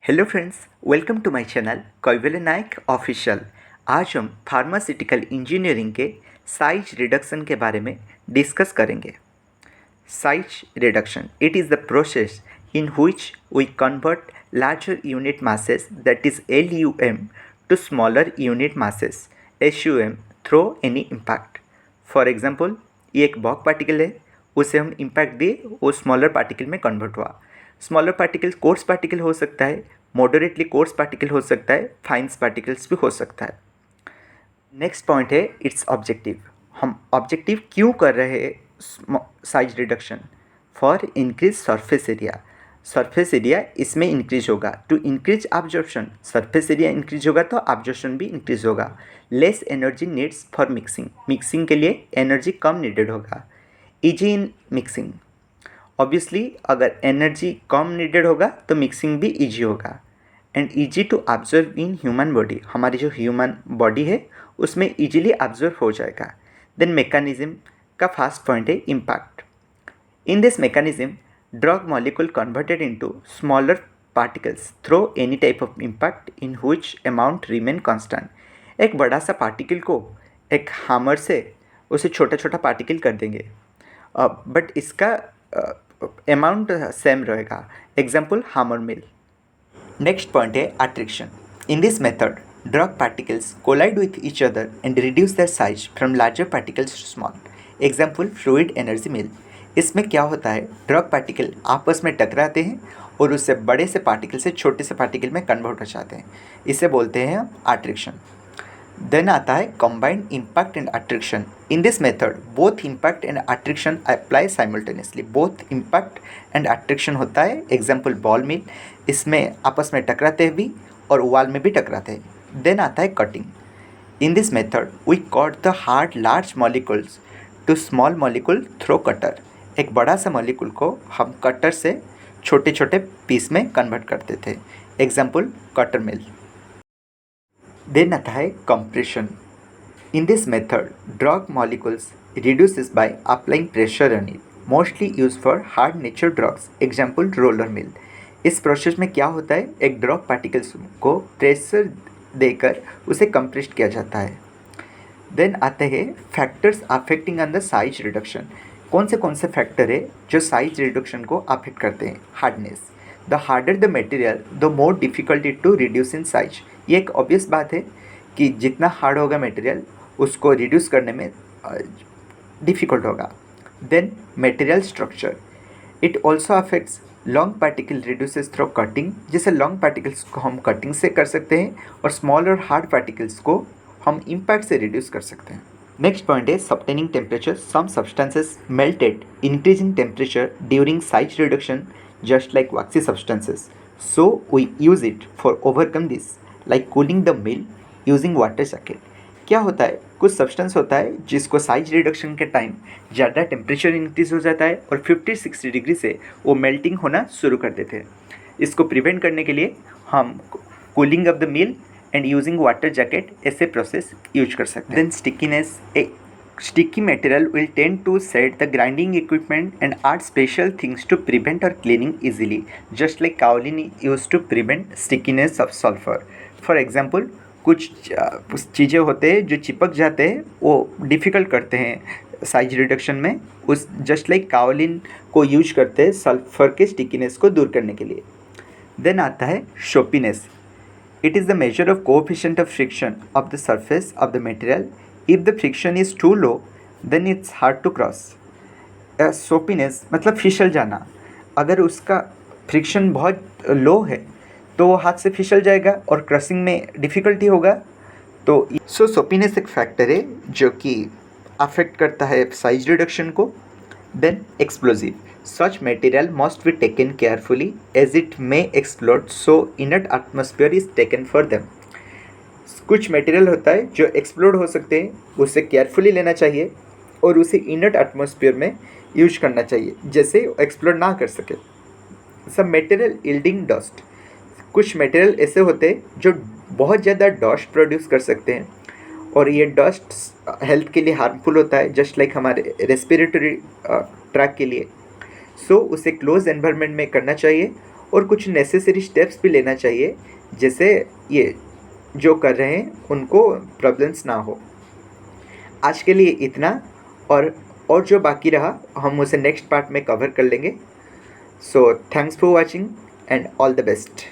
Hello friends, welcome to my channel Kaivalya Nayak official. आज हम pharmaceutical engineering के साइज रिडक्शन के बारे में डिस्कस करेंगे। Size reduction, it is the process in which we convert larger unit masses, that is LUM, to smaller unit masses SUM through any impact। For example, ये एक बॉक particle है, उसे हम इम्पैक्ट दिए, वो स्मॉलर पार्टिकल में convert हुआ। Smaller particle coarse particle हो सकता है, मॉडरेटली कोर्स पार्टिकल हो सकता है, फाइन्स पार्टिकल्स भी हो सकता है। नेक्स्ट पॉइंट है इट्स ऑब्जेक्टिव। हम ऑब्जेक्टिव क्यों कर रहे हैं size reduction? For increase surface area. Surface area इसमें इंक्रीज होगा। To increase absorption, surface area increase होगा तो ऑब्जर्प्शन भी इंक्रीज होगा। Less energy needs for mixing, mixing के लिए एनर्जी कम नीडेड होगा। इजी इन मिक्सिंग, ऑब्वियसली अगर एनर्जी कम नीडेड होगा तो मिक्सिंग भी इजी होगा। And easy to observe in human body, हमारी जो ह्यूमन बॉडी है उसमें इजीली ऑब्जर्व हो जाएगा। देन मैकेनिज्म का फर्स्ट पॉइंट है impact. In this mechanism drug molecule converted into smaller particles through any type of impact in which amount remain constant. एक बड़ा सा पार्टिकल को एक हैमर से उसे छोटा छोटा पार्टिकल कर देंगे, बट इसका अमाउंट सेम रहेगा। Example hammer mill. Next point है attraction. In this method drug particles collide with each other and reduce their size from larger particles to small. Example fluid energy mill. इसमें क्या होता है, drug particle आपस में टकराते हैं और उससे बड़े से पार्टिकल से छोटे से पार्टिकल में कन्वर्ट हो जाते हैं। इसे बोलते हैं अट्रैक्शन। देन आता है combined impact and attraction. In this method both impact and attraction apply simultaneously. Both impact and attraction होता है। एग्जाम्पल बॉल मिल, इसमें आपस में टकराते हैं भी और वॉल में भी टकराते हैं। देन आता है cutting. In this method we cut the hard large molecules to small molecule through cutter. एक बड़ा सा मॉलिक्यूल को हम कटर से छोटे छोटे पीस में कन्वर्ट करते थे। एग्जाम्पल कटर मिल। देन आता है compression. In this method drug molecules reduces by applying pressure on it, mostly used for hard nature drugs। Example roller mill. इस प्रोसेस में क्या होता है, एक ड्रग पार्टिकल्स को प्रेशर देकर उसे कंप्रेस्ड किया जाता है। देन आते हैं factors affecting on the size reduction. कौन से फैक्टर है जो साइज रिडक्शन को अफेक्ट करते हैं? Hardness. The harder the material the more difficult it to reduce in size. ये एक ऑब्वियस बात है कि जितना हार्ड होगा मटेरियल उसको रिड्यूस करने में डिफ़िकल्ट होगा। Then material structure, it also affects long particle reduces through cutting. जैसे लॉन्ग पार्टिकल्स को हम कटिंग से कर सकते हैं और स्मॉल और हार्ड पार्टिकल्स को हम इम्पैक्ट से रिड्यूस कर सकते हैं। नेक्स्ट पॉइंट है softening temperature. Some substances melted increasing temperature during size reduction just like waxy substances, so we use it for overcome this, like cooling the mill using water jacket। क्या होता है, कुछ substance होता है जिसको size reduction के time ज़्यादा temperature increase हो जाता है और 50-60 डिग्री से वो मेल्टिंग होना शुरू कर देते हैं। इसको प्रिवेंट करने के लिए हम cooling of the mill and using water jacket ऐसे प्रोसेस यूज कर सकते हैं। Then stickiness, a sticky material will tend to set the grinding equipment and add special things to prevent or cleaning easily, just like kaolin used to prevent stickiness of sulfur। For example, कुछ चीज़ें होते हैं जो चिपक जाते हैं, वो difficult करते हैं साइज रिडक्शन में। उस जस्ट लाइक काओलिन को यूज करते हैं सल्फर के स्टिकीनेस को दूर करने के लिए। देन आता है soapiness. It is the measure of coefficient of friction of the surface of the material. If the friction is too low, then it's hard to cross। सोपीनेस मतलब फिसल जाना। अगर उसका फ्रिक्शन बहुत लो है तो वो हाथ से फिसल जाएगा और क्रॉसिंग में डिफ़िकल्टी होगा। तो सोपीनेस एक फैक्टर है जो कि अफेक्ट करता है साइज रिडक्शन को। Then explosive, such material must be taken carefully as it may explode, so inert atmosphere is taken for them. कुछ मटेरियल होता है जो एक्सप्लोड हो सकते हैं, उसे केयरफुली लेना चाहिए और उसे इनर्ट एटमॉस्फेयर में यूज करना चाहिए जैसे एक्सप्लोड ना कर सके। सब मटेरियल यील्डिंग डस्ट, कुछ मटेरियल ऐसे होते हैं जो बहुत ज़्यादा डस्ट प्रोड्यूस कर सकते हैं और ये डस्ट हेल्थ के लिए हार्मफुल होता है, जस्ट लाइक हमारे रेस्पिरेटरी ट्रैक के लिए। सो उसे क्लोज एनवायरनमेंट में करना चाहिए और कुछ नेसेसरी स्टेप्स भी लेना चाहिए, जैसे ये जो कर रहे हैं उनको प्रॉब्लम्स ना हो। आज के लिए इतना, और जो बाकी रहा हम उसे नेक्स्ट पार्ट में कवर कर लेंगे। So thanks for watching and all the best.